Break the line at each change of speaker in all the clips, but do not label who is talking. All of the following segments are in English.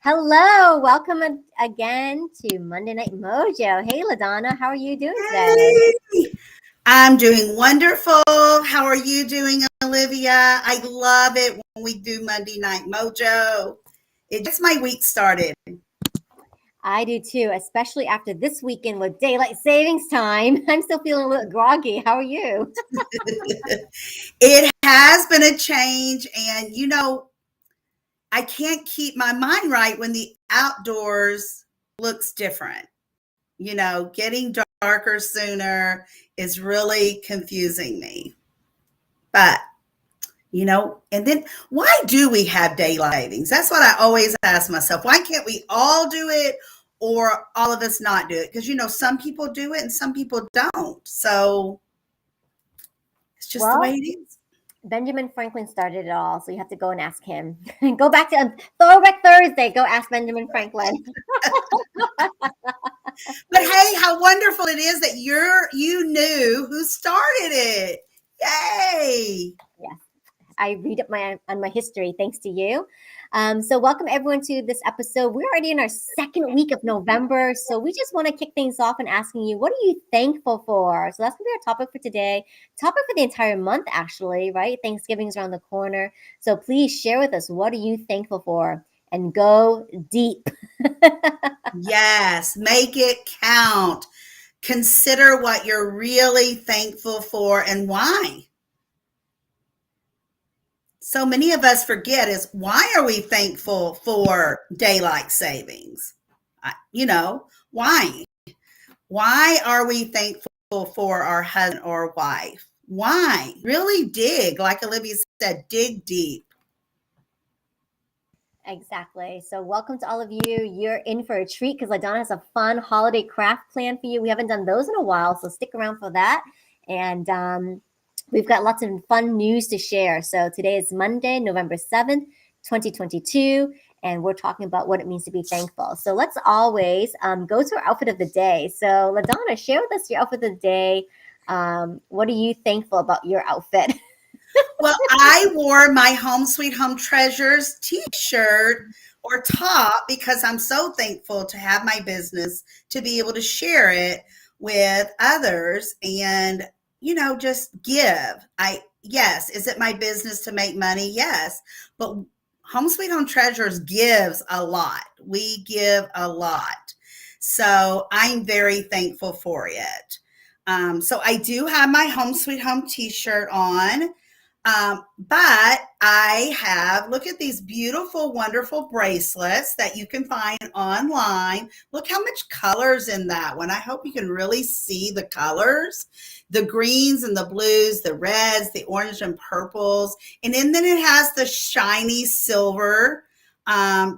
Hello, welcome again to Monday Night Mojo. Hey, LaDonna, how are you doing today?
Hey, I'm doing wonderful. How are you doing, Olivia? I love it when we do Monday Night Mojo. It gets my week started.
I do too, especially after this weekend with daylight savings time. I'm still feeling a little groggy. How are you?
It has been a change, and I can't keep my mind right when the outdoors looks different. Getting darker sooner is really confusing me. But and then why do we have daylight savings? That's what I always ask myself. Why can't we all do it or all of us not do it? Because, some people do it and some people don't. So it's just the way
Well,
it is.
Benjamin Franklin started it all, so you have to go and ask him. Go back to Throwback Thursday. Go ask Benjamin Franklin.
But hey, how wonderful it is that you knew who started it. Yay.
Yes, I read up on my history thanks to you. So welcome everyone to this episode. We're already in our second week of November, so we just want to kick things off and asking you, what are you thankful for? So that's going to be our topic for today. Topic for the entire month, actually, right? Thanksgiving's around the corner, so please share with us, what are you thankful for? And go deep.
Yes, make it count. Consider what you're really thankful for and why. So many of us forget is, why are we thankful for daylight savings? Why? Why are we thankful for our husband or wife? Why? Really dig, like Olivia said, dig deep.
Exactly. So welcome to all of you. You're in for a treat because LaDonna has a fun holiday craft plan for you. We haven't done those in a while, so stick around for that. And we've got lots of fun news to share. So today is Monday, November 7th, 2022, and we're talking about what it means to be thankful. So let's always go to our outfit of the day. So LaDonna, share with us your outfit of the day. What are you thankful about your outfit?
Well, I wore my Home Sweet Home Treasures t-shirt or top because I'm so thankful to have my business, to be able to share it with others and, just give. Yes, is it my business to make money? Yes. But Home Sweet Home Treasures gives a lot. We give a lot. So I'm very thankful for it. So I do have my Home Sweet Home t-shirt on. But I have, look at these beautiful, wonderful bracelets that you can find online. Look how much color's in that one. I hope you can really see the colors, the greens and the blues, the reds, the orange and purples. And then it has the shiny silver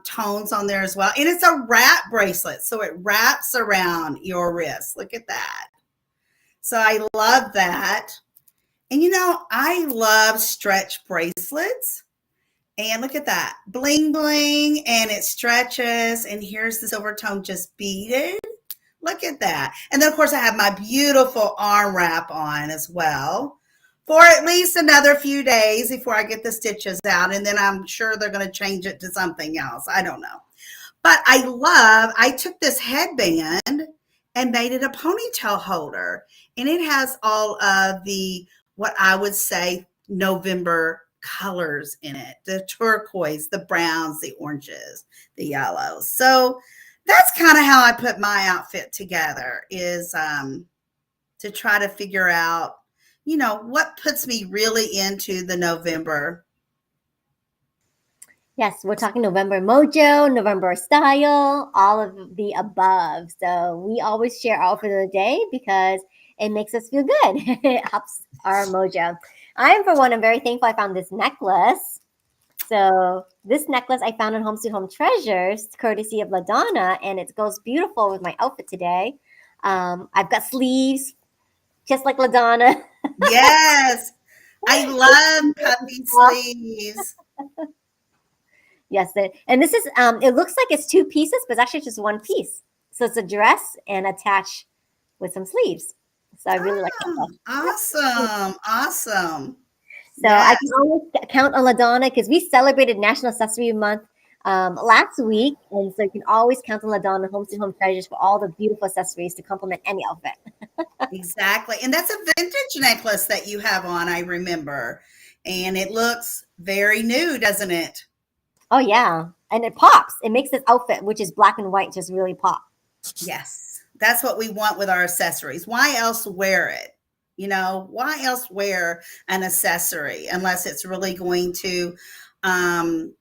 tones on there as well. And it's a wrap bracelet, so it wraps around your wrist. Look at that. So I love that. And I love stretch bracelets. And look at that. Bling, bling. And it stretches. And here's the silver tone just beaded. Look at that. And then, of course, I have my beautiful arm wrap on as well for at least another few days before I get the stitches out. And then I'm sure they're going to change it to something else. I don't know. But I took this headband and made it a ponytail holder. And it has all of the, what I would say, November colors in it, the turquoise, the browns, the oranges, the yellows. So that's kind of how I put my outfit together, is to try to figure out, what puts me really into the November.
Yes, we're talking November Mojo, November style, all of the above. So we always share our outfit of the day because it makes us feel good. It helps our mojo. I'm very thankful I found this necklace. So this necklace I found in Home Sweet Home Treasures, courtesy of LaDonna, and it goes beautiful with my outfit today. I've got sleeves, just like LaDonna.
Yes, I love puffy sleeves.
Yes, and this is, it looks like it's two pieces, but it's actually just one piece. So it's a dress and attached with some sleeves. So I really like that.
Awesome.
So I can always count on LaDonna because we celebrated National Accessory Month last week. And so you can always count on LaDonna Home Sweet Home Treasures for all the beautiful accessories to complement any outfit.
Exactly. And that's a vintage necklace that you have on, I remember. And it looks very new, doesn't it?
Oh, yeah. And it pops. It makes this outfit, which is black and white, just really pop.
Yes. That's what we want with our accessories. Why else wear it? You know, why else wear an accessory unless it's really going to um,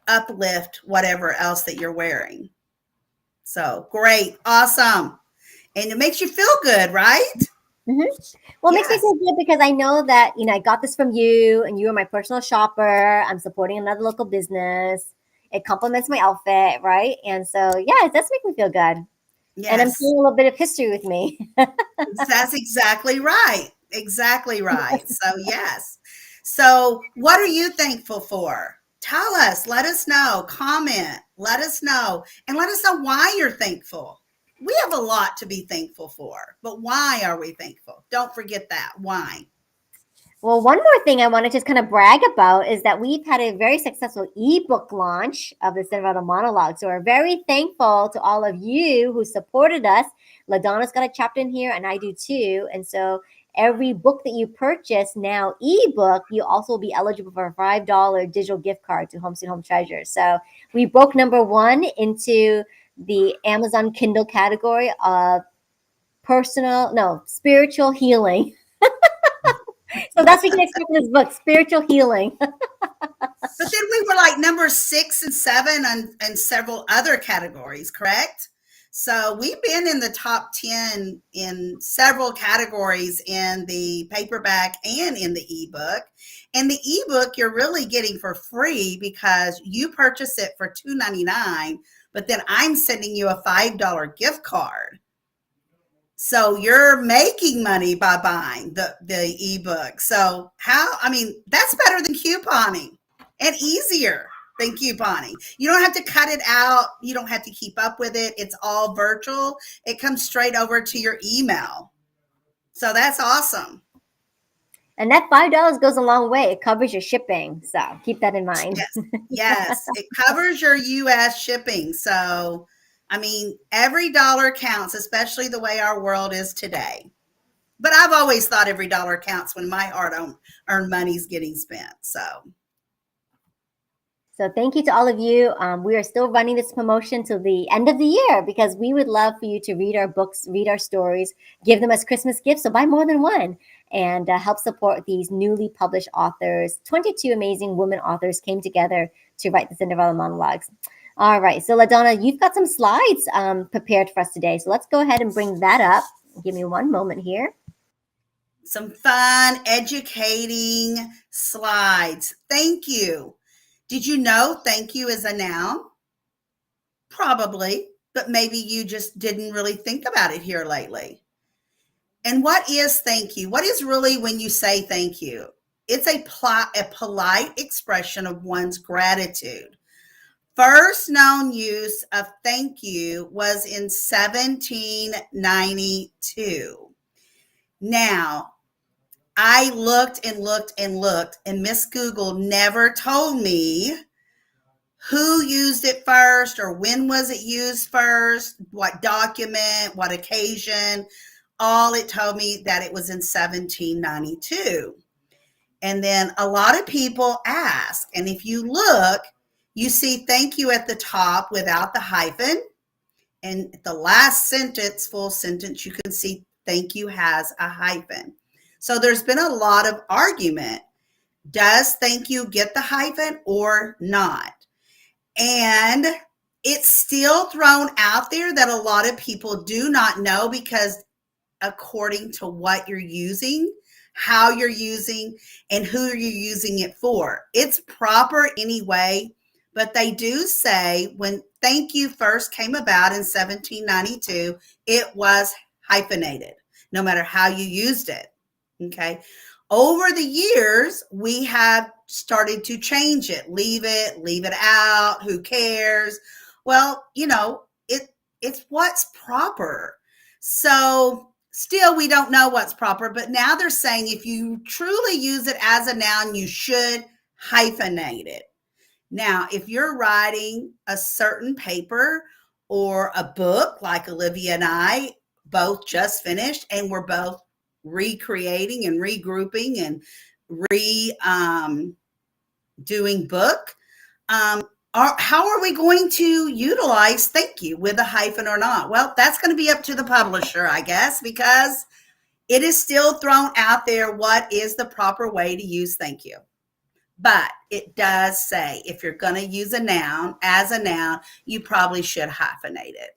uplift whatever else that you're wearing? So great. Awesome. And it makes you feel good, right?
hmm Well, it makes me
Yes.
feel good because I know that, I got this from you and you are my personal shopper. I'm supporting another local business. It complements my outfit, right? And so, yeah, it does make me feel good. And I'm
Yes.
feeling a little bit of history with me.
That's exactly right. Exactly right. So, yes. So, what are you thankful for? Tell us, let us know, comment, let us know, and let us know why you're thankful. We have a lot to be thankful for, but why are we thankful? Don't forget that. Why?
Well, one more thing I want to just kind of brag about is that we've had a very successful ebook launch of the Cinderella Monologue. So we're very thankful to all of you who supported us. LaDonna's got a chapter in here, and I do too. And so every book that you purchase now, ebook, you also will be eligible for a $5 digital gift card to Home Sweet Home Treasures. So we broke number one into the Amazon Kindle category of spiritual healing. So that's what you can expect from this book, spiritual healing.
But then we were like number 6 and 7 and several other categories, correct? So we've been in the top 10 in several categories in the paperback and in the ebook. And the ebook you're really getting for free because you purchase it for $2.99, but then I'm sending you a $5 gift card. So you're making money by buying the ebook. So that's better than couponing and easier than couponing. You don't have to cut it out. You don't have to keep up with it. It's all virtual. It comes straight over to your email. So that's awesome.
And that $5 goes a long way. It covers your shipping. So keep that in mind.
Yes. Yes. It covers your US shipping. So, every dollar counts, especially the way our world is today. But I've always thought every dollar counts when my hard earned money's getting spent. So,
So thank you to all of you. We are still running this promotion till the end of the year because we would love for you to read our books, read our stories, give them as Christmas gifts. So buy more than one and help support these newly published authors. 22 amazing women authors came together to write the Cinderella monologues. All right. So LaDonna, you've got some slides prepared for us today. So let's go ahead and bring that up. Give me one moment here.
some fun, educating slides. Thank you. Did you know thank you is a noun? Probably, but maybe you just didn't really think about it here lately. And what is thank you? What is really when you say thank you? It's a polite expression of one's gratitude. First known use of thank you was in 1792. Now, I looked and looked and looked, and Miss Google never told me who used it first or when was it used first, what document, what occasion. All it told me that it was in 1792. And then a lot of people ask, and if you look, you see thank you at the top without the hyphen. And the last sentence, full sentence, you can see thank you has a hyphen. So there's been a lot of argument. Does thank you get the hyphen or not? And it's still thrown out there that a lot of people do not know because according to what you're using, how you're using, and who you're using it for. It's proper anyway, but they do say when thank you first came about in 1792, it was hyphenated, no matter how you used it. Okay. Over the years, we have started to change it, leave it out, who cares? Well, it's what's proper. So still, we don't know what's proper, but now they're saying if you truly use it as a noun, you should hyphenate it. Now, if you're writing a certain paper or a book like Olivia and I both just finished, and we're both recreating and regrouping and re doing book, how are we going to utilize thank you with a hyphen or not? Well, that's going to be up to the publisher, I guess, because it is still thrown out there. What is the proper way to use thank you? But it does say if you're going to use a noun as a noun, you probably should hyphenate it.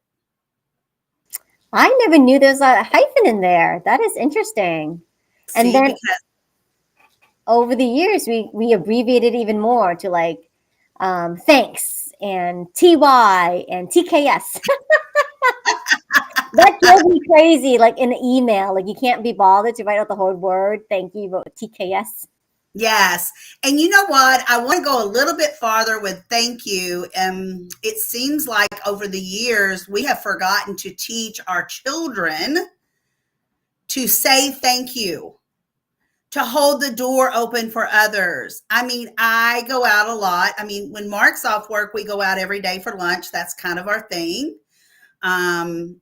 I never knew there's a hyphen in there. That is interesting. And
See,
then
because
over the years, we abbreviated even more to like thanks and TY and TKS. That drove me crazy. Like in an email, like you can't be bothered to write out the whole word. Thank you, but TKS.
yes. And you know what? I want to go a little bit farther with thank you. It seems like over the years, we have forgotten to teach our children to say thank you, to hold the door open for others. I mean, I go out a lot. I mean, when Mark's off work, we go out every day for lunch. That's kind of our thing. Um,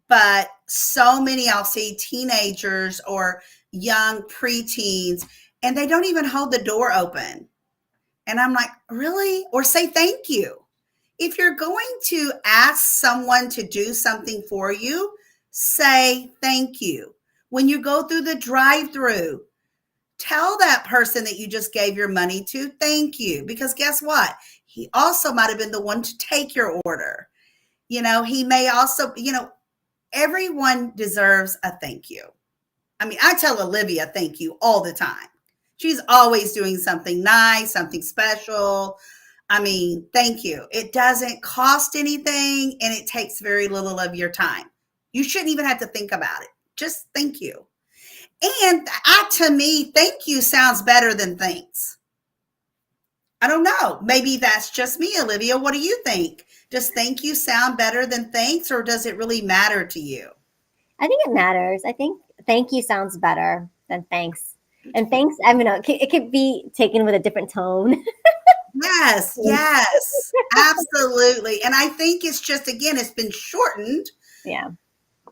but so many I'll see teenagers or young preteens, and they don't even hold the door open. And I'm like, really? Or say thank you. If you're going to ask someone to do something for you, say thank you. When you go through the drive-through, tell that person that you just gave your money to thank you, because guess what? He also might have been the one to take your order. He may also, everyone deserves a thank you. I mean, I tell Olivia thank you all the time. She's always doing something nice, something special. I mean, thank you. It doesn't cost anything, and it takes very little of your time. You shouldn't even have to think about it. Just thank you. And to me, thank you sounds better than thanks. I don't know. Maybe that's just me, Olivia. What do you think? Does thank you sound better than thanks, or does it really matter to you?
I think it matters. I think thank you sounds better than thanks. And thanks, I mean, it could be taken with a different tone.
Yes, yes, absolutely. And I think it's just, again, it's been shortened,
Yeah.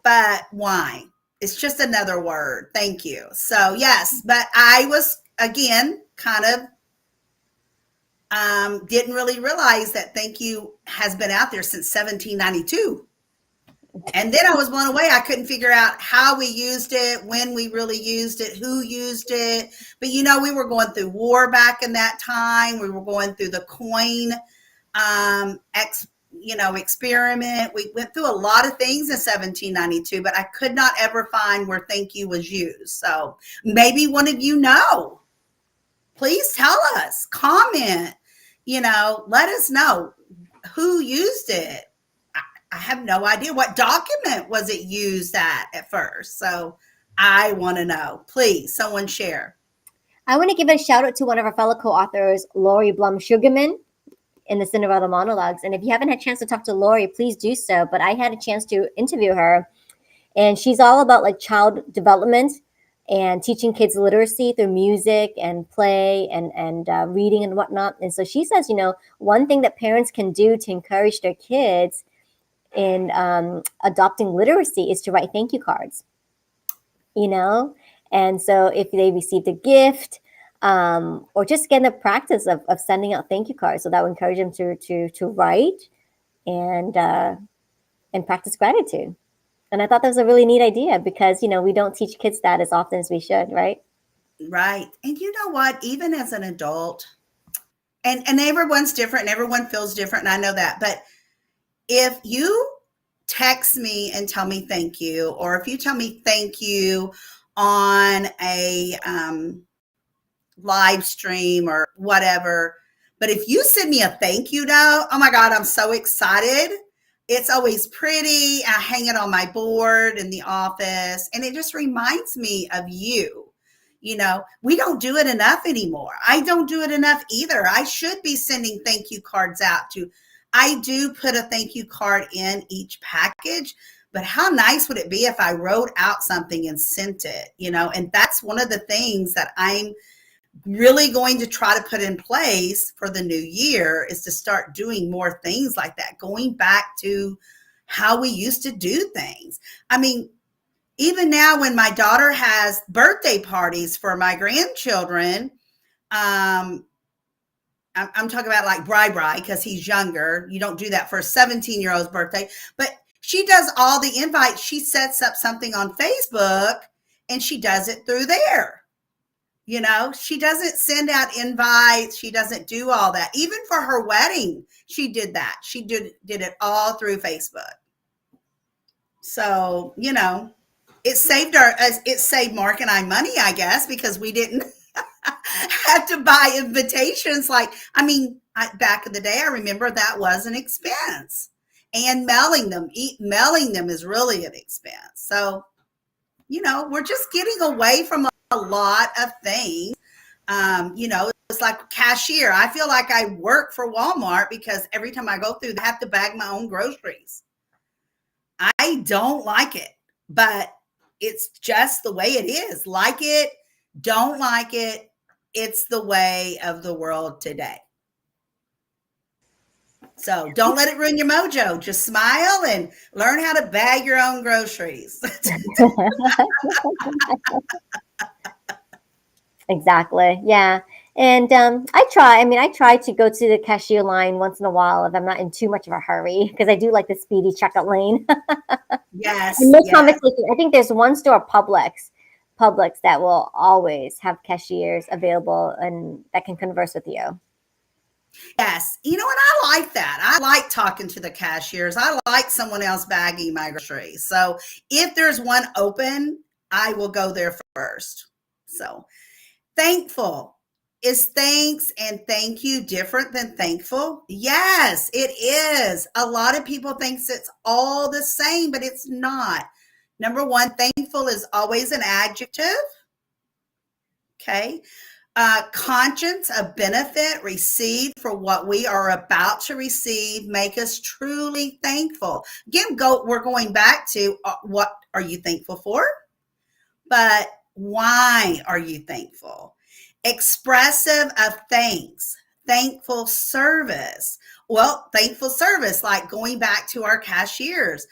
but why? It's just another word. Thank you. So, yes, but I was, again, kind of didn't really realize that thank you has been out there since 1792. And then I was blown away. I couldn't figure out how we used it, when we really used it, who used it. But we were going through war back in that time. We were going through the coin experiment. We went through a lot of things in 1792, but I could not ever find where thank you was used. So maybe one of you know. Please tell us, comment, let us know who used it. I have no idea what document was it used at first. So I want to know. Please, someone share.
I want to give a shout out to one of our fellow co-authors, Lori Blum Sugarman, in the Cinderella Monologues. And if you haven't had a chance to talk to Lori, please do so. But I had a chance to interview her, and she's all about like child development and teaching kids literacy through music and play and reading and whatnot. And so she says, one thing that parents can do to encourage their kids in adopting literacy is to write thank you cards, And so if they received a gift, or just get in the practice of sending out thank you cards, so that would encourage them to write and practice gratitude. And I thought that was a really neat idea because, we don't teach kids that as often as we should, right?
Right. And you know what? Even as an adult, and everyone's different and everyone feels different, and I know that. But if you text me and tell me thank you, or if you tell me thank you on a live stream or whatever, but if you send me a thank you note, oh my God, I'm so excited. It's always pretty. I hang it on my board in the office, and it just reminds me of you. We don't do it enough anymore. I don't do it enough either. I should be sending thank you cards out to. I do put a thank you card in each package, but how nice would it be if I wrote out something and sent it, and that's one of the things that I'm really going to try to put in place for the new year is to start doing more things like that, going back to how we used to do things. I mean, even now when my daughter has birthday parties for my grandchildren, I'm talking about like Bri because he's younger. You don't do that for a 17-year-old's birthday, but she does all the invites. She sets up something on Facebook and she does it through there. You know, she doesn't send out invites. She doesn't do all that. Even for her wedding, she did that. She did it all through Facebook. So, you know, it saved Mark and I money, I guess, because we didn't have to buy invitations. Like, I mean, back in the day, I remember that was an expense, and mailing them is really an expense. So, you know, we're just getting away from a lot of things. You know, it's like cashier. I feel like I work for Walmart because every time I go through, I have to bag my own groceries. I don't like it, but it's just the way it is. Like it, don't like it. It's the way of the world today. So don't let it ruin your mojo. Just smile and learn how to bag your own groceries.
Exactly. Yeah. And I try to go to the cashier line once in a while if I'm not in too much of a hurry, because I do like the speedy checkout lane.
Yes.
And make
Yes.
conversation. I think there's one store, Publix, that will always have cashiers available and that can converse with you.
Yes. You know, and I like that. I like talking to the cashiers. I like someone else bagging my groceries. So if there's one open, I will go there first. So thankful. Is thanks and thank you different than thankful? Yes, it is. A lot of people think it's all the same, but it's not. Number one, thankful is always an adjective. Okay. Conscience, a benefit received for what we are about to receive, make us truly thankful. Again, we're going back to what are you thankful for? But why are you thankful? Expressive of thanks, thankful service. Well, thankful service, like going back to our cashiers.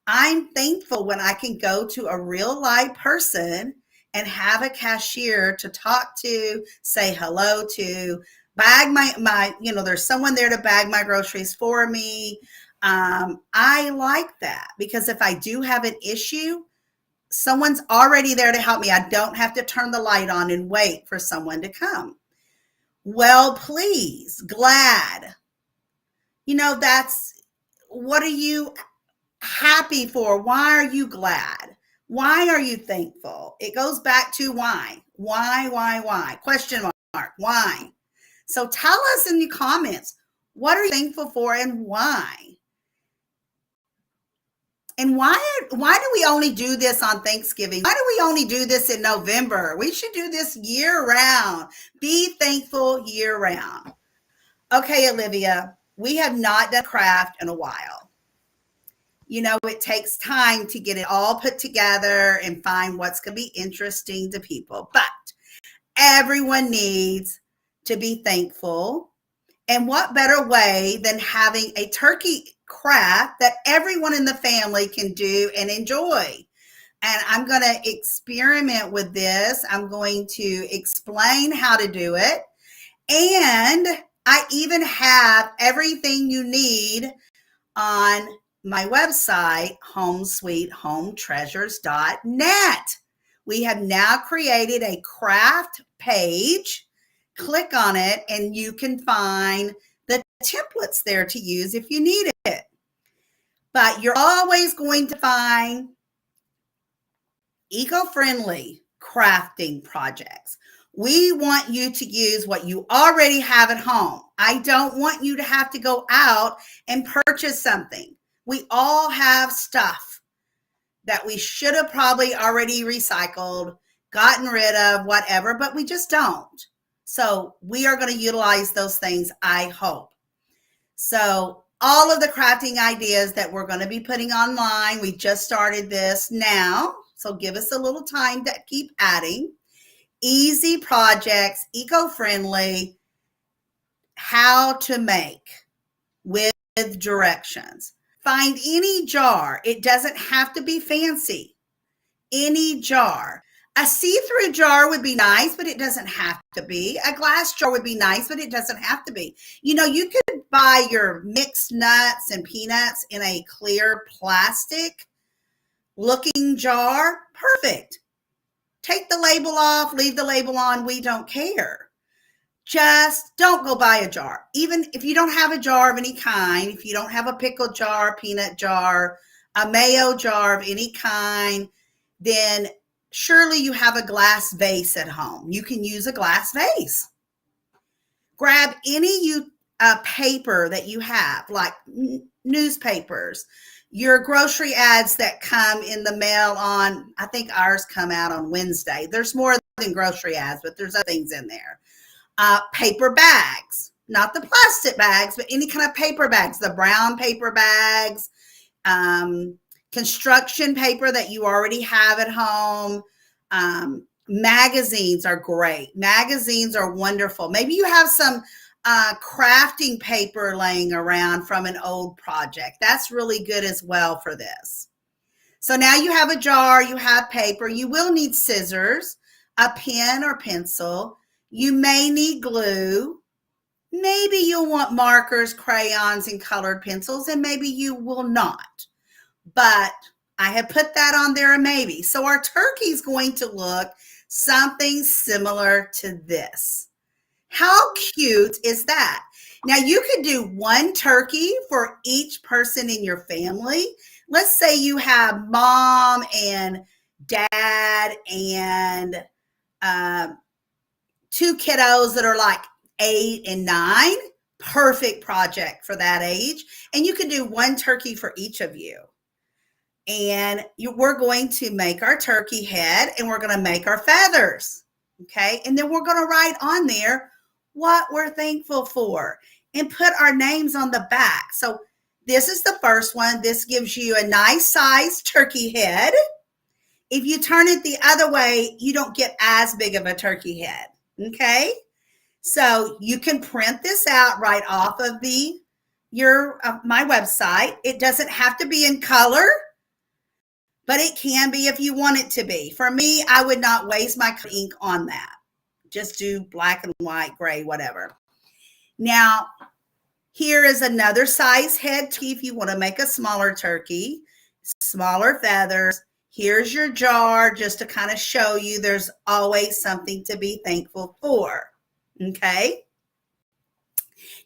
I'm thankful when I can go to a real live person and have a cashier to talk to, say hello to, bag my there's someone there to bag my groceries for me. I like that because if I do have an issue, someone's already there to help me. I don't have to turn the light on and wait for someone to come. Well, please, glad. You know, that's what are you happy for? Why are you glad? Why are you thankful? It goes back to why. Why? Question mark. Why? So tell us in the comments, what are you thankful for and why? And why do we only do this on Thanksgiving? Why do we only do this in November? We should do this year round. Be thankful year round. Okay, Olivia, we have not done craft in a while. You know, it takes time to get it all put together and find what's going to be interesting to people. But everyone needs to be thankful. And what better way than having a turkey craft that everyone in the family can do and enjoy? And I'm going to experiment with this. I'm going to explain how to do it. And I even have everything you need on my website, homesweethometreasures.net. We have now created a craft page. Click on it and you can find the templates there to use if you need it. But you're always going to find eco-friendly crafting projects. We want you to use what you already have at home. I don't want you to have to go out and purchase something. We all have stuff that we should have probably already recycled, gotten rid of, whatever, but we just don't. So we are going to utilize those things, I hope. So all of the crafting ideas that we're going to be putting online, we just started this now. So give us a little time to keep adding. easy projects, eco-friendly, how to make with directions. Find any jar. It doesn't have to be fancy. Any jar. A see-through jar would be nice, but it doesn't have to be. A glass jar would be nice, but it doesn't have to be. You know, you could buy your mixed nuts and peanuts in a clear plastic looking jar. Perfect. Take the label off, leave the label on. We don't care. Just don't go buy a jar. Even if you don't have a jar of any kind, if you don't have a pickle jar, peanut jar, a mayo jar of any kind, then surely you have a glass vase at home. You can use a glass vase. Grab any paper that you have, like newspapers, your grocery ads that come in the mail on, I think ours come out on Wednesday. There's more than grocery ads, but there's other things in there. Paper bags, not the plastic bags, but any kind of paper bags, the brown paper bags, construction paper that you already have at home. Magazines are great. Magazines are wonderful. Maybe you have some crafting paper laying around from an old project. That's really good as well for this. So now you have a jar, you have paper, you will need scissors, a pen or pencil. You may need glue. Maybe you'll want markers, crayons, and colored pencils, and maybe you will not. But I have put that on there, a maybe. So our turkey is going to look something similar to this. How cute is that? Now you could do one turkey for each person in your family. Let's say you have mom and dad and two kiddos that are like 8 and 9. Perfect project for that age. And you can do one turkey for each of you. And we're going to make our turkey head and we're going to make our feathers. Okay. And then we're going to write on there what we're thankful for and put our names on the back. So this is the first one. This gives you a nice sized turkey head. If you turn it the other way, you don't get as big of a turkey head. Okay. So you can print this out right off of my website. It doesn't have to be in color, but it can be if you want it to be. For me, I would not waste my ink on that. Just do black and white, gray, whatever. Now, here is another size head if you want to make a smaller turkey, smaller feathers. Here's your jar just to kind of show you there's always something to be thankful for. Okay.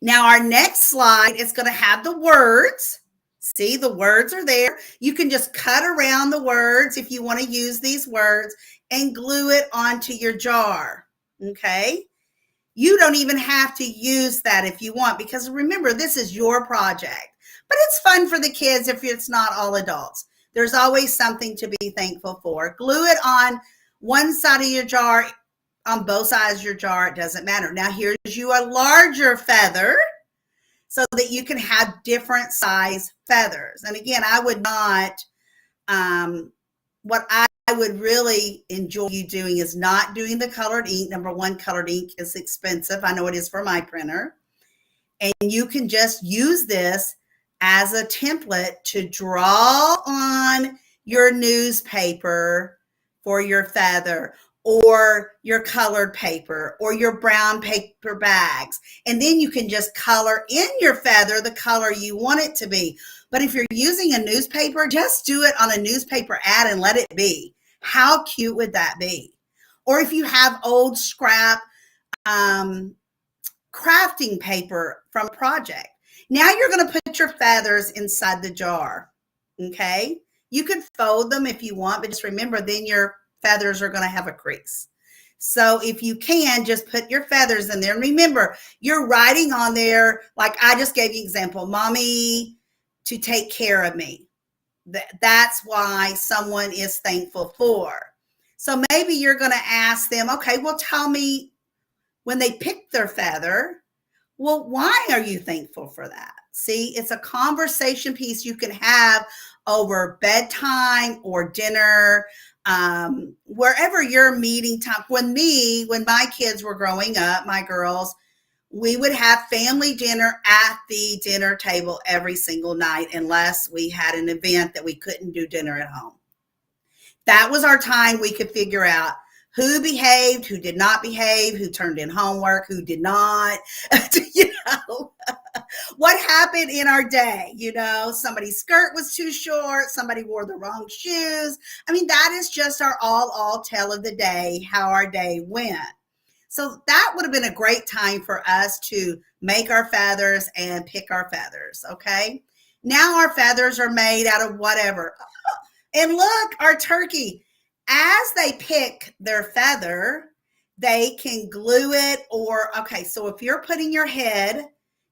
Now, our next slide is going to have the words. See, the words are there. You can just cut around the words if you want to use these words and glue it onto your jar. Okay. You don't even have to use that if you want, because remember, this is your project. But it's fun for the kids if it's not all adults. There's always something to be thankful for. Glue it on one side of your jar, on both sides of your jar. It doesn't matter. Now, here's you a larger feather so that you can have different size feathers. And again, I would not, what I would really enjoy you doing is not doing the colored ink. Number one, colored ink is expensive. I know it is for my printer. And you can just use this as a template to draw on your newspaper for your feather, or your colored paper, or your brown paper bags. And then you can just color in your feather the color you want it to be. But if you're using a newspaper, just do it on a newspaper ad and let it be. How cute would that be? Or if you have old scrap crafting paper from a project. Now you're going to put your feathers inside the jar. Okay. You can fold them if you want, but just remember, then your feathers are going to have a crease. So if you can, just put your feathers in there. And remember, you're writing on there, like I just gave you an example, mommy to take care of me. That's why someone is thankful for. So maybe you're going to ask them, okay, well, tell me when they pick their feather, well, why are you thankful for that? See, it's a conversation piece you can have over bedtime or dinner, wherever your meeting time. When my kids were growing up, my girls, we would have family dinner at the dinner table every single night, unless we had an event that we couldn't do dinner at home. That was our time we could figure out who behaved, who did not behave, who turned in homework, who did not, you know, what happened in our day. You know, somebody's skirt was too short, somebody wore the wrong shoes. I mean, that is just our all tale of the day, how our day went. So that would have been a great time for us to make our feathers and pick our feathers. Okay. Now our feathers are made out of whatever. And look, our turkey, as they pick their feather, they can glue it okay, so if you're putting your head,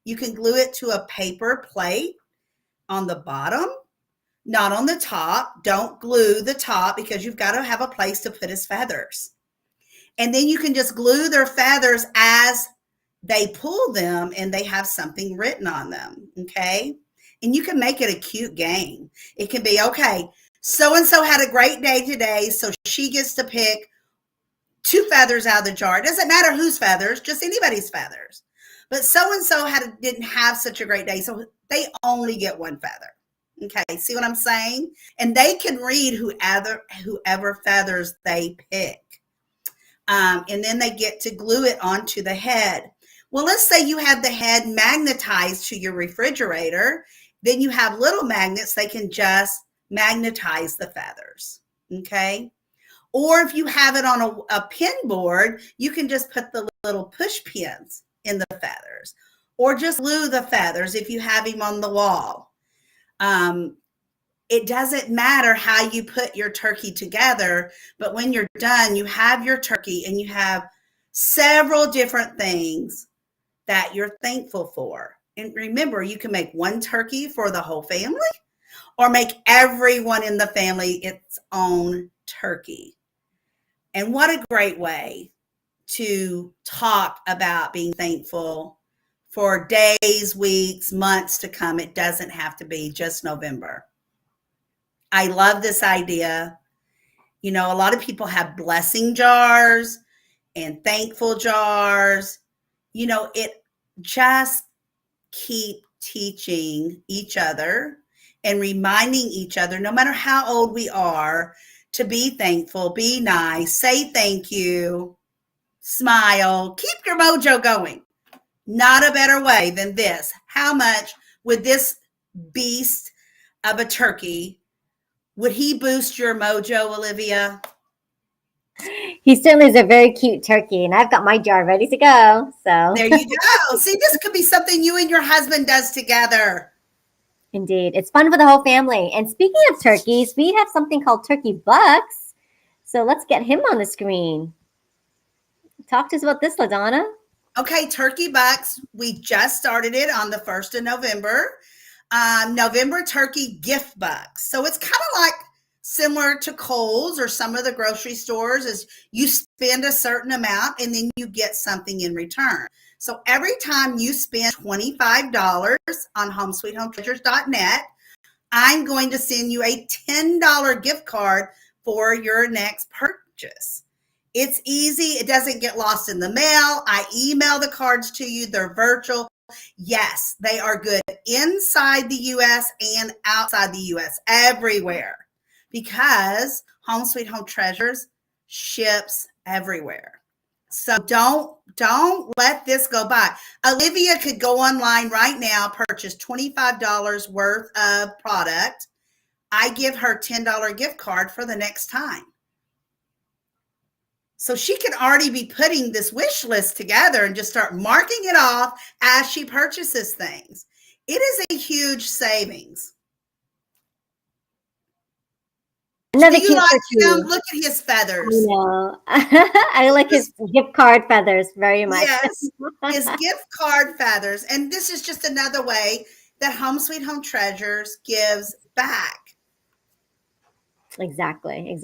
you can glue it to a paper plate on the bottom, not on the top. Don't glue the top because you've got to have a place to put his feathers. And then you can just glue their feathers as they pull them and they have something written on them, okay? And you can make it a cute game. It can be, okay, so-and-so had a great day today, so she gets to pick 2 feathers out of the jar. It doesn't matter whose feathers, just anybody's feathers. But so-and-so didn't have such a great day, so they only get 1 feather. Okay, see what I'm saying? And they can read whoever feathers they pick. And then they get to glue it onto the head. Well, let's say you have the head magnetized to your refrigerator. Then you have little magnets. They can just magnetize the feathers, okay? Or if you have it on a pin board, you can just put the little push pins in the feathers, or just glue the feathers if you have him on the wall. It doesn't matter how you put your turkey together, but when you're done, you have your turkey and you have several different things that you're thankful for. And remember, you can make 1 turkey for the whole family, or make everyone in the family its own turkey. And what a great way to talk about being thankful for days, weeks, months to come. It doesn't have to be just November. I love this idea. You know, a lot of people have blessing jars and thankful jars. You know, it just keep teaching each other and reminding each other, no matter how old we are, to be thankful, be nice, say thank you, smile, keep your mojo going. Not a better way than this. How much would this beast of a turkey, would he boost your mojo, Olivia?
He certainly is a very cute turkey, and I've got my jar ready to go. So
there you go. See, this could be something you and your husband does together.
Indeed. It's fun for the whole family. And speaking of turkeys, we have something called Turkey Bucks. So let's get him on the screen. Talk to us about this, LaDonna.
Okay, Turkey Bucks. We just started it on the 1st of November. November Turkey Gift Bucks. So it's kind of like similar to Kohl's or some of the grocery stores, is you spend a certain amount and then you get something in return. So every time you spend $25 on homesweethometreasures.net, I'm going to send you a $10 gift card for your next purchase. It's easy. It doesn't get lost in the mail. I email the cards to you. They're virtual. Yes, they are good inside the U.S. and outside the U.S., everywhere, because Home Sweet Home Treasures ships everywhere. So don't let this go by. Olivia could go online right now, purchase $25 worth of product. I give her $10 gift card for the next time. So she can already be putting this wish list together and just start marking it off as she purchases things. It is a huge savings.
Another
Do you
cute
like
turkey.
him? Look at his feathers.
I know. I like his gift card feathers very much.
Yes, his gift card feathers. And this is just another way that Home Sweet Home Treasures gives back.
Exactly.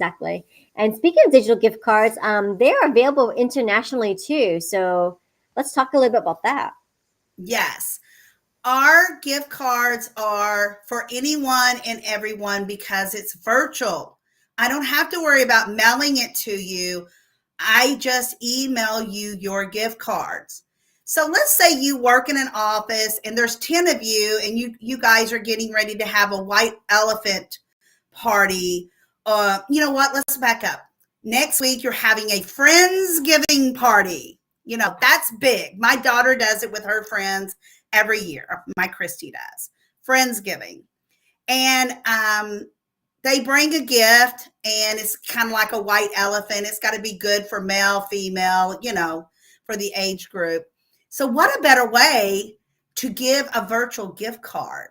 And speaking of digital gift cards, they are available internationally too. So let's talk a little bit about that.
Yes. Our gift cards are for anyone and everyone because it's virtual. I don't have to worry about mailing it to you. I just email you your gift cards. So let's say you work in an office and there's 10 of you and you guys are getting ready to have a white elephant party. You know what? Let's back up. Next week you're having a Friendsgiving party. You know, that's big. My daughter does it with her friends every year. My Christy does. Friendsgiving. And they bring a gift and it's kind of like a white elephant. It's got to be good for male, female, you know, for the age group. So what a better way to give a virtual gift card?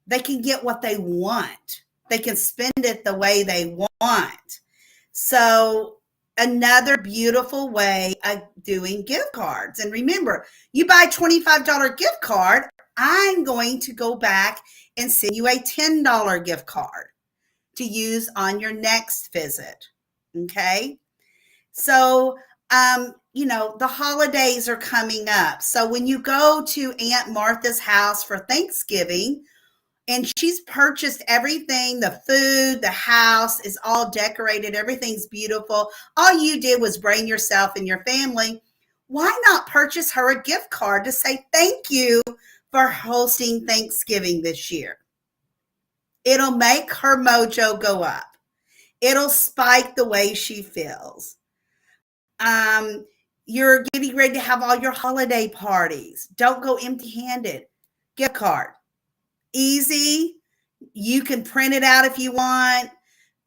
They can get what they want. They can spend it the way they want. So another beautiful way of doing gift cards. And remember, you buy a $25 gift card, I'm going to go back and send you a $10 gift card to use on your next visit. Okay. So, you know, the holidays are coming up. So when you go to Aunt Martha's house for Thanksgiving, and she's purchased everything, the food, the house is all decorated, everything's beautiful. All you did was bring yourself and your family. Why not purchase her a gift card to say thank you for hosting Thanksgiving this year? It'll make her mojo go up. It'll spike the way she feels. You're getting ready to have all your holiday parties. Don't go empty-handed. Gift card. Easy. You can print it out if you want.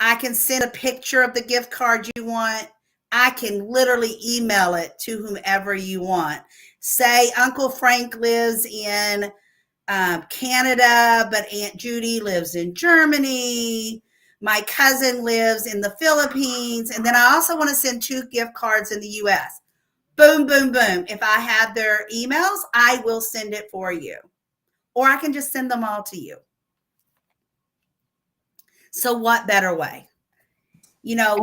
I can send a picture of the gift card you want. I can literally email it to whomever you want. Say Uncle Frank lives in Canada, but Aunt Judy lives in Germany. My cousin lives in the Philippines. And then I also want to send 2 gift cards in the US. Boom, boom, boom. If I have their emails, I will send it for you. Or I can just send them all to you. So what better way? You know,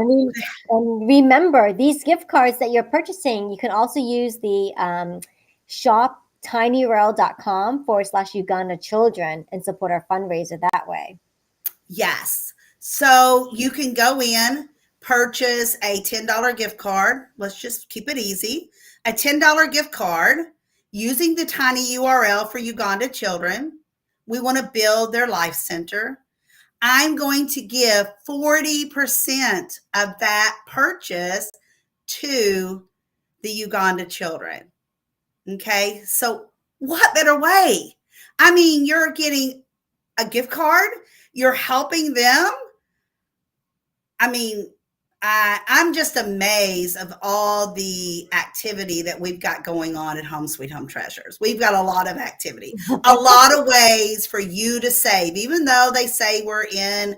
and remember, these gift cards that you're purchasing, you can also use the shop tinyurl.com/Uganda children and support our fundraiser that way.
Yes. So you can go in, purchase a $10 gift card. Let's just keep it easy. A $10 gift card using the tiny URL for Uganda children. We want to build their life center. I'm going to give 40% of that purchase to the Uganda children. Okay. So what better way? I mean, you're getting a gift card. You're helping them. I mean, I'm just amazed of all the activity that we've got going on at Home Sweet Home Treasures. We've got a lot of activity, a lot of ways for you to save, even though they say we're in,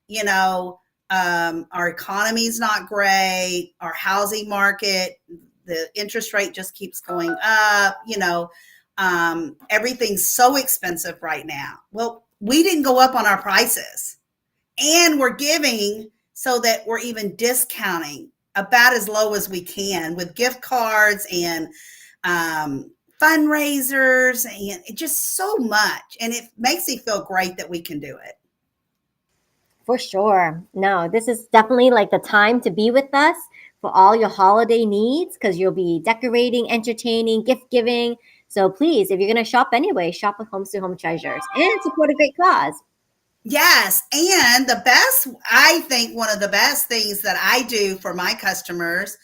you know, our economy's not great, our housing market, the interest rate just keeps going up, you know, everything's so expensive right now. Well, we didn't go up on our prices, and we're giving so that we're even discounting about as low as we can with gift cards and fundraisers and just so much. And it makes me feel great that we can do it.
For sure. No, this is definitely like the time to be with us for all your holiday needs, because you'll be decorating, entertaining, gift giving. So please, if you're going to shop anyway, shop with Home Sweet Home Treasures and support a great cause.
Yes. And the best, I think one of the best things that I do for my customers,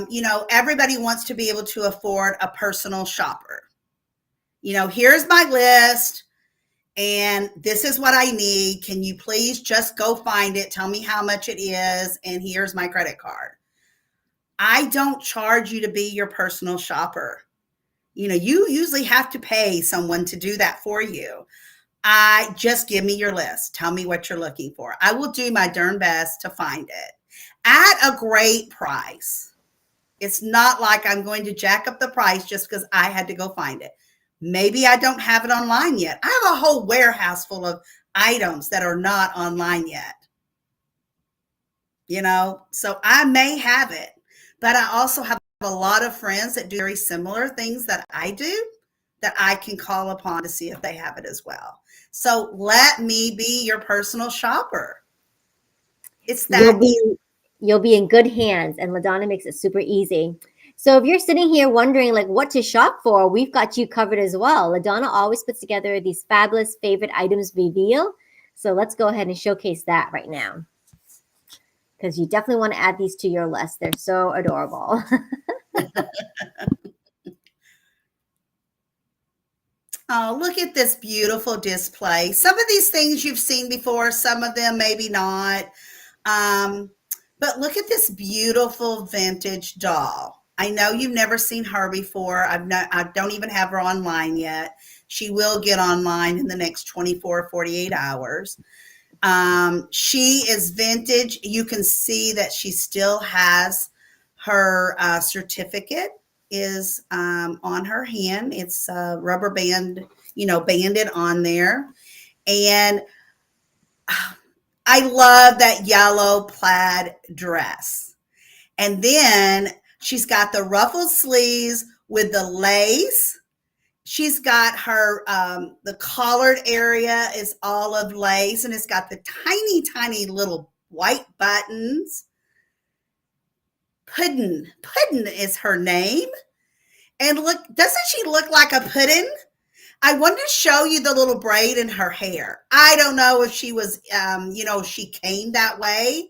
you know, everybody wants to be able to afford a personal shopper. You know, here's my list and this is what I need. Can you please just go find it? Tell me how much it is. And here's my credit card. I don't charge you to be your personal shopper. You know, you usually have to pay someone to do that for you. I just give me your list. Tell me what you're looking for. I will do my darn best to find it at a great price. It's not like I'm going to jack up the price just because I had to go find it. Maybe I don't have it online yet. I have a whole warehouse full of items that are not online yet. You know, so I may have it, but I also have a lot of friends that do very similar things that I do that I can call upon to see if they have it as well. So let me be your personal shopper. It's
You'll
that easy.
be you'll be in good hands, and LaDonna makes it super easy. So if you're sitting here wondering like what to shop for, we've got you covered as well. LaDonna always puts together these fabulous favorite items reveal. So let's go ahead and showcase that right now, because you definitely want to add these to your list. They're so adorable.
Oh, look at this beautiful display. Some of these things you've seen before, some of them maybe not. Um, but look at this beautiful vintage doll. I know you've never seen her before. I don't even have her online yet. She will get online in the next 24 or 48 hours. She is vintage. You can see that she still has her certificate is on her hand. It's rubber band, banded on there. And I love that yellow plaid dress. And then she's got the ruffled sleeves with the lace. She's got her, the collared area is all of lace, and it's got the tiny, tiny little white buttons. Puddin is her name. And look, doesn't she look like a pudding? I wanted to show you the little braid in her hair. I don't know if she was, she came that way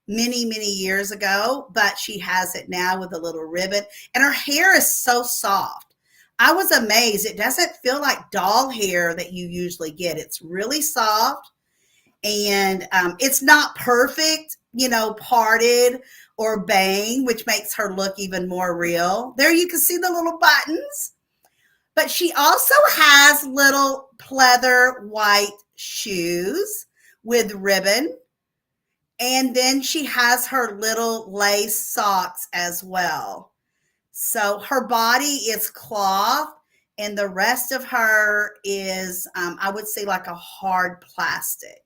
many, many years ago, but she has it now with a little ribbon. And her hair is so soft. I was amazed. It doesn't feel like doll hair that you usually get. It's really soft, and it's not perfect, parted or bang, which makes her look even more real. There you can see the little buttons. But she also has little pleather white shoes with ribbon. And then she has her little lace socks as well. So her body is cloth, and the rest of her is, I would say, like a hard plastic.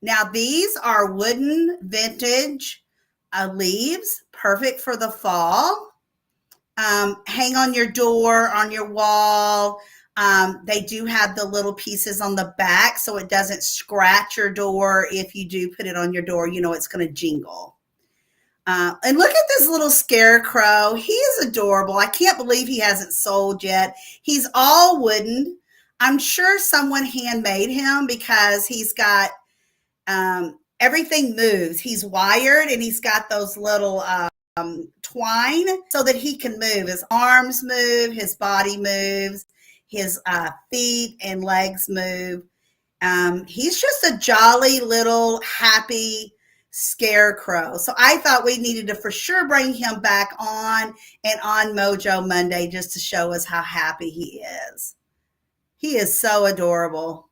Now, these are wooden vintage leaves, perfect for the fall. Hang on your door, on your wall. They do have the little pieces on the back so it doesn't scratch your door. If you do put it on your door, it's going to jingle. And look at this little scarecrow. He is adorable. I can't believe he hasn't sold yet. He's all wooden. I'm sure someone handmade him because he's got everything moves. He's wired, and he's got those little twine so that he can move. His arms move, his body moves, his feet and legs move. He's just a jolly little happy scarecrow. So I thought we needed to for sure bring him back on and on Mojo Monday just to show us how happy he is. He is so adorable.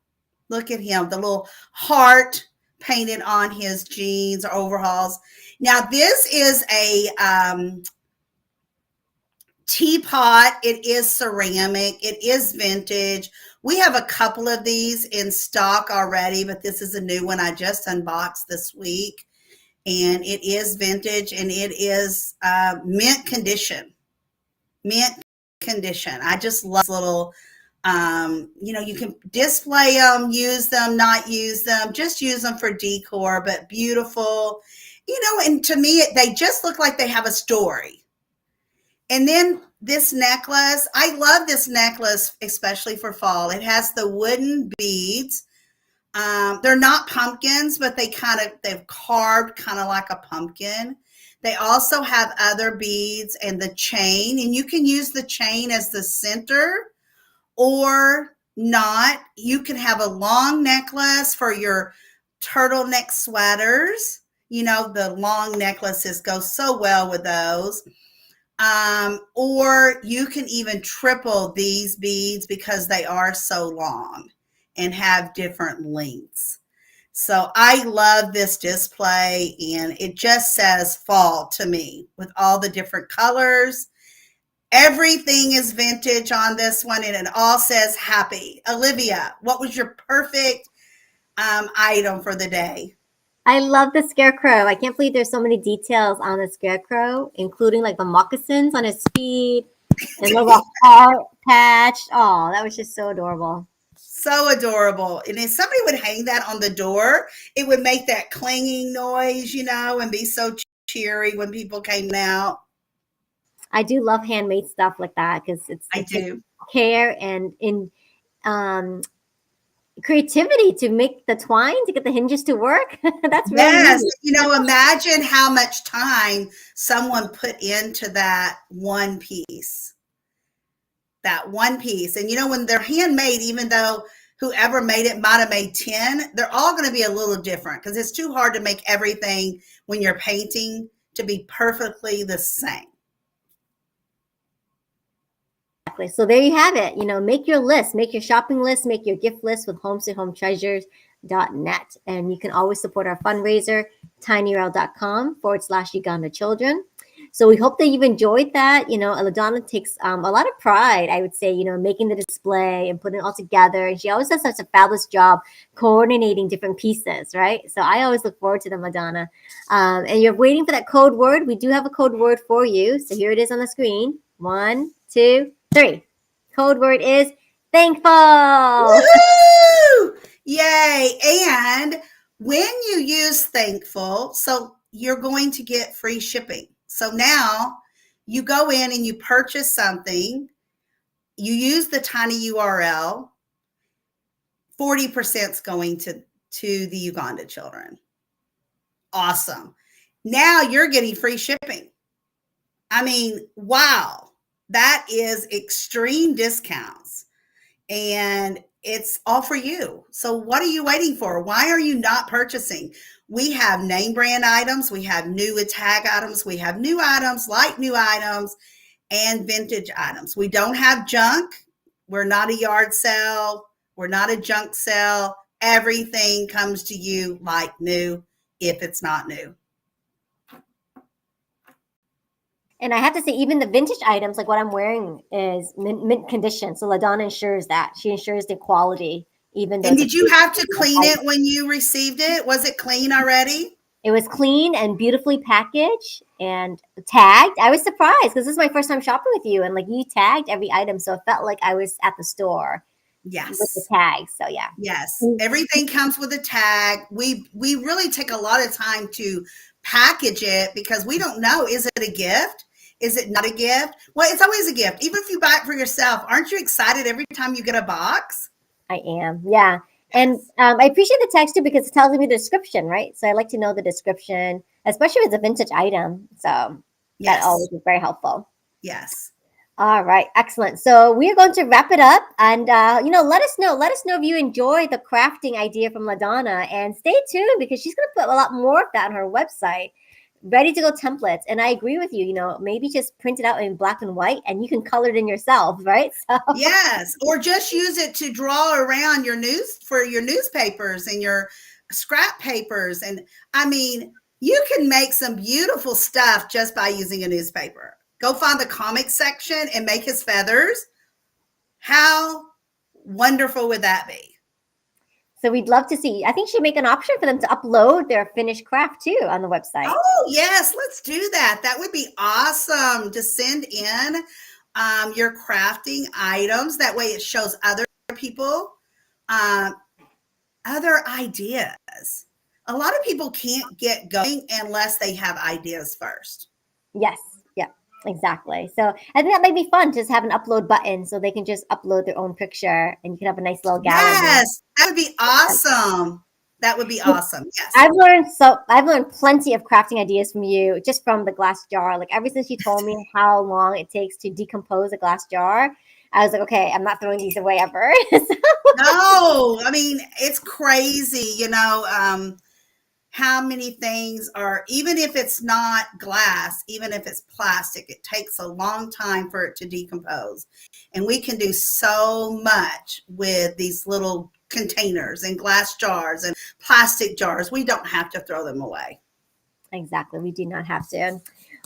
Look at him, the little heart painted on his jeans or overalls. Now, this is a teapot. It is ceramic. It is vintage. We have a couple of these in stock already, but this is a new one I just unboxed this week. And it is vintage, and it is mint condition. Mint condition. I just love little, you can display them, use them, not use them, just use them for decor, but beautiful. And to me, they just look like they have a story. And then this necklace, I love this necklace, especially for fall. It has the wooden beads. They're not pumpkins, but they've carved kind of like a pumpkin. They also have other beads and the chain, and you can use the chain as the center or not. You can have a long necklace for your turtleneck sweaters. The long necklaces go so well with those. Or you can even triple these beads because they are so long and have different lengths. So I love this display, and it just says fall to me with all the different colors. Everything is vintage on this one, and it all says happy. Olivia, what was your perfect item for the day?
I love the scarecrow. I can't believe there's so many details on the scarecrow, including like the moccasins on his feet And a little heart patch. Oh, that was just so adorable.
So adorable. And if somebody would hang that on the door, it would make that clanging noise, and be so cheery when people came out.
I do love handmade stuff like that because
I
it takes
do.
care and in um, creativity to make the twine to get the hinges to work. That's really
Yes.
neat.
Imagine how much time someone put into that one piece. That one piece. And when they're handmade, even though whoever made it might have made 10, they're all going to be a little different because it's too hard to make everything when you're painting to be perfectly the same.
Exactly. So there you have it. Make your list, make your shopping list, make your gift list with homesteadhometreasures.net. And you can always support our fundraiser, tinyurl.com/Uganda children. So we hope that you've enjoyed that. LaDonna takes a lot of pride, I would say, making the display and putting it all together. And she always does such a fabulous job coordinating different pieces, right? So I always look forward to them, LaDonna. And you're waiting for that code word. We do have a code word for you. So here it is on the screen. 1, 2, 3. Code word is thankful.
Woohoo! Yay. And when you use thankful, so you're going to get free shipping. So now you go in and you purchase something, you use the tiny URL, 40% is going to the Uganda children. Awesome. Now you're getting free shipping. I mean, wow. That is extreme discounts. And it's all for you. So what are you waiting for? Why are you not purchasing? We have name brand items. We have new with tag items. We have new items, like new items, and vintage items. We don't have junk. We're not a yard sale. We're not a junk sale. Everything comes to you like new if it's not new.
And I have to say, even the vintage items, like what I'm wearing, is mint condition. So LaDonna ensures that. She ensures the quality, even though
And
it's
did you have to clean it when you received it? Was it clean already?
It was clean and beautifully packaged and tagged. I was surprised because this is my first time shopping with you, and like you tagged every item, so it felt like I was at the store with the
Yes.
tags. So yeah.
Yes. Everything comes with a tag. We really take a lot of time to package it because we don't know, is it a gift? Is it not a gift? Well, it's always a gift. Even if you buy it for yourself, aren't you excited every time you get a box?
I am, yeah. And I appreciate the text too because it tells me the description, right? So I like to know the description, especially if it's a vintage item. So that always is very helpful.
Yes.
All right, excellent. So we are going to wrap it up, and let us know. Let us know if you enjoy the crafting idea from LaDonna, and stay tuned because she's going to put a lot more of that on her website. Ready to go templates, and I agree with you. Maybe just print it out in black and white, and you can color it in yourself, right? So
Yes, or just use it to draw around your newspapers and your scrap papers. And I mean, you can make some beautiful stuff just by using a newspaper. Go find the comic section and make his feathers. How wonderful would that be?
So we'd love to see. I think she'd make an option for them to upload their finished craft too on the website.
Oh, yes, let's do that. That would be awesome to send in your crafting items. That way it shows other people other ideas. A lot of people can't get going unless they have ideas first.
Yes. Yeah, exactly. So I think that might be fun. Just have an upload button so they can just upload their own picture and you can have a nice little gallery.
Yes, that would be awesome. That would be awesome. Yes.
I've learned plenty of crafting ideas from you just from the glass jar. Like ever since you told me how long it takes to decompose a glass jar, I was like, okay, I'm not throwing these away ever.
No, I mean, it's crazy, how many things are, even if it's not glass, even if it's plastic, it takes a long time for it to decompose. And we can do so much with these little containers and glass jars and plastic jars. We don't have to throw them away.
Exactly. We do not have to.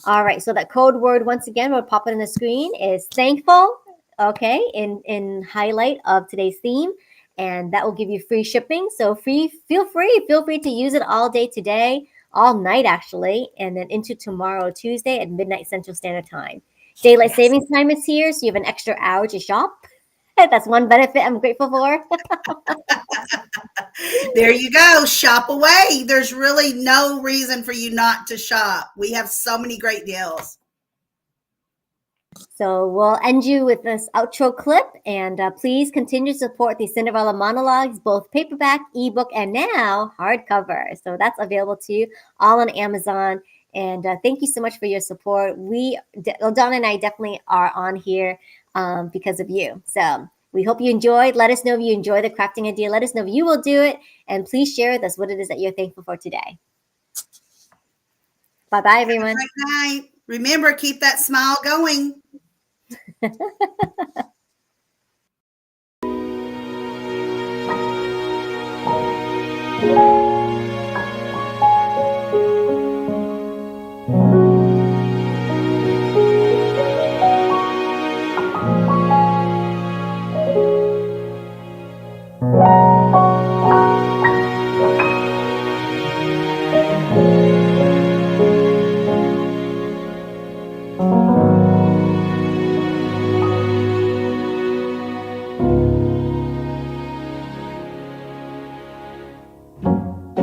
All right. So that code word, once again, we'll pop it on the screen, is thankful. Okay. In highlight of today's theme. And that will give you free shipping. So feel free to use it all day today, all night actually, and then into tomorrow, Tuesday at midnight Central Standard Time. Daylight
Yes.
savings time is here, so you have an extra hour to shop. That's one benefit I'm grateful for.
There you go. Shop away. There's really no reason for you not to shop. We have so many great deals.
So we'll end you with this outro clip, and please continue to support the Cinderella monologues, both paperback, ebook, and now hardcover. So that's available to you all on Amazon. And thank you so much for your support. LaDonna and I definitely are on here because of you. So we hope you enjoyed. Let us know if you enjoy the crafting idea. Let us know if you will do it. And please share with us what it is that you're thankful for today. Bye-bye, everyone.
Great night. Remember, keep that smile going.